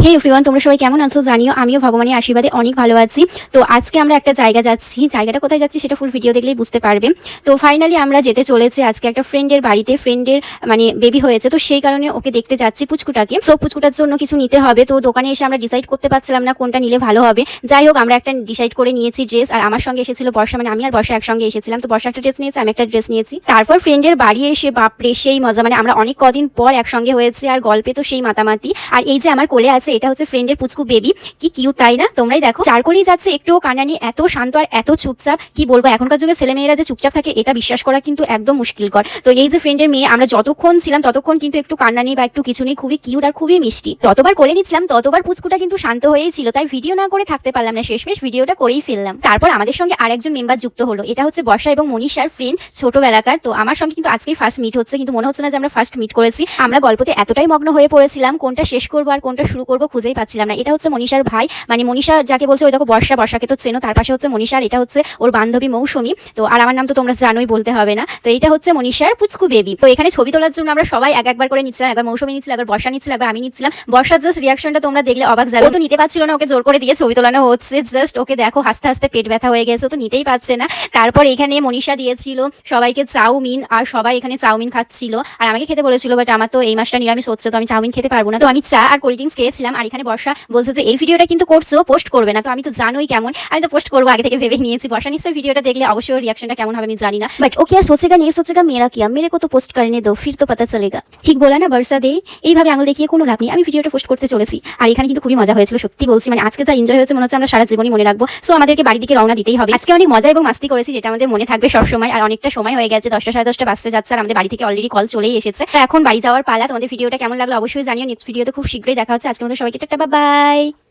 হে everyone, তোমরা সবাই কেমন আছো জানিও। আমিও ভগবানের আশীর্বাদে অনেক ভালো আছি। তো আজকে আমরা একটা জায়গা যাচ্ছি, জায়গাটা কোথায় যাচ্ছি সেটা ফুল ভিডিও দেখলেই বুঝতে পারবে। তো ফাইনালি আমরা যেতে চলেছি আজকে একটা ফ্রেন্ডের বাড়িতে। ফ্রেন্ডের মানে বেবি হয়েছে, তো সেই কারণে ওকে দেখতে যাচ্ছি পুচকুটাকে। সো পুচকুটার জন্য কিছু নিতে হবে, তো দোকানে এসে আমরা ডিসাইড করতে পারছিলাম না কোনটা নিলে ভালো হবে। যাই হোক, আমরা একটা ডিসাইড করে নিয়েছি ড্রেস। আর আমার সঙ্গে এসেছিল বর্ষা, মানে আমি আর বর্ষা একসঙ্গে এসেছিলাম। তো বর্ষা একটা ড্রেস নিয়েছি, আমি একটা ড্রেস নিয়েছি। তারপর ফ্রেন্ডের বাড়ি এসে বাপরে সেই মজা, মানে আমরা অনেক কদিন পর একসঙ্গে হয়েছে আর গল্পে তো সেই মাতামাতি। আর এই যে আমার কোলে আছে, এটা হচ্ছে ফ্রেন্ডের পুচকু বেবি। কি কিউট তাই না? তোমরাই দেখো, চার কোলেই যাচ্ছে, একটুও কান্নানি, এত শান্ত আর এত চুপচাপ। কি বলবো, এখনকার যুগে ছেলেমেয়েরা যে চুপচাপ থাকে এটা বিশ্বাস করা কিন্তু একদম মুশকিলকর। তো এই যে ফ্রেন্ডের মেয়ে, আমরা যতক্ষণ ছিলাম ততক্ষণ কিন্তু একটু কান্নানি বা একটু কিছু নেই, খুবই কিউট আর খুবই মিষ্টি। ততবার কোলে নিচ্ছিলাম ততবার পুচকুটা কিন্তু শান্ত হয়েই ছিল, তাই ভিডিও না করে থাকতে পারলাম না, শেষমেশ ভিডিওটা করেই ফেললাম। তারপর আমাদের সঙ্গে আরেকজন মেম্বার যুক্ত হলো, এটা হচ্ছে বর্ষা এবং মনীষার ফ্রেন্ড ছোটবেলাকার। তো আমার সঙ্গে কিন্তু আজকেই ফার্স্ট মিট হচ্ছে, কিন্তু মনে হচ্ছে না যে আমরা ফার্স্ট মিট করেছি। আমরা গল্পতে এতটাই মগ্ন হয়ে পড়েছিলাম, কোনটা শেষ করবো আর কোনটা শুরু করবো খুঁজেই পাচ্ছিলাম না। এটা হচ্ছে মনীষার ভাই, মানে মনীষা যাকে বলছে ওই দেখো বর্ষা, বর্ষাকে তো চেনো। তার পাশে হচ্ছে মনীষার, এটা হচ্ছে ওর বান্ধবী মৌসুমী। তো আর আমার নাম তো তোমরা জানোই, বলতে হবে না। তো এইটা হচ্ছে মনীষার পুচকু বেবি। তো এখানে ছবি তোলার জন্য আমরা সবাই একবার করে নিচ্ছিলাম। একবার মৌসুমী নিচ্ছিল, একবার বর্ষা নিচ্ছিল, একবার আমি নিচ্ছিলাম। বর্ষার জাস্ট রিয়াকশনটা তোমরা দেখলে অবাক যাবে। ও তো নিতে পারছিল না, ওকে জোর করে দিয়ে ছবি তোলানো হচ্ছে। জাস্ট ওকে দেখো হাসতে হাসতে পেট ব্যথা হয়ে গেছে, তো নিতেই পারছে না। তারপর এখানে মনীষা দিয়েছিল সবাইকে চাউমিন, আর সবাই এখানে চাউমিন খাচ্ছিল। আর আমাকে খেতে বলেছিল, বাট আমার তো এই মাসটা নিরামিষ হচ্ছে, তো আমি চাউমিন খেতে পারবো না। তো আমি চা আর কোল্ড ড্রিঙ্কস খেয়েছিলাম। আর এখানে বর্ষা বলছে যে এই ভিডিওটা কিন্তু করছো, পোস্ট করবে না। তো আমি তো জানোই কেমন, আমি তো পোস্ট করবো আগে থেকে ভেবে নিয়েছি। বর্ষা নিশ্চয়ই ভিডিওটা দেখলে অবশ্যই রিয়াকশনটা কেমন হবে আমি জানি না, বাট ও क्या सोचेगा नहीं सोचेगा मेरा क्या, मेरे को तो पोस्ट करने दो फिर तो पता चलेगा। ঠিক বলে না বর্ষা দে? এইভাবে আঙুল দেখিয়ে কোনো লাভ নেই, আমি ভিডিওটা পোস্ট করতে চলেছি। আর এখানে কিন্তু খুবই মজা হয়েছিল, সত্যি বলছি। মানে আজকে যা এনজয় হয়েছে মনে হচ্ছে আমরা সারা জীবনই মনে রাখবো। সো আমাদেরকে বাড়ির দিকে রওনা দিতেই হবে। আজকে অনেক মজা এবং মাস্তি করেছি, যেটা আমাদের মনে থাকবে সবসময়। আর অনেকটা সময় হয়ে গেছে, 10টা সাড়ে 10টা বাজতে যাচ্ছে, আর আমাদের বাড়ি থেকে অলরেডি কল চলেই এসেছে। তো এখন বাড়ি যাওয়ার পালা। তোমাদের ভিডিওটা কেমন লাগলো অবশ্যই জানিও। নেক্সট ভিডিওতে খুব শীঘ্রই দেখা হচ্ছে। আজকের মধ্যে সবাইকে টাটা, বাই বাই।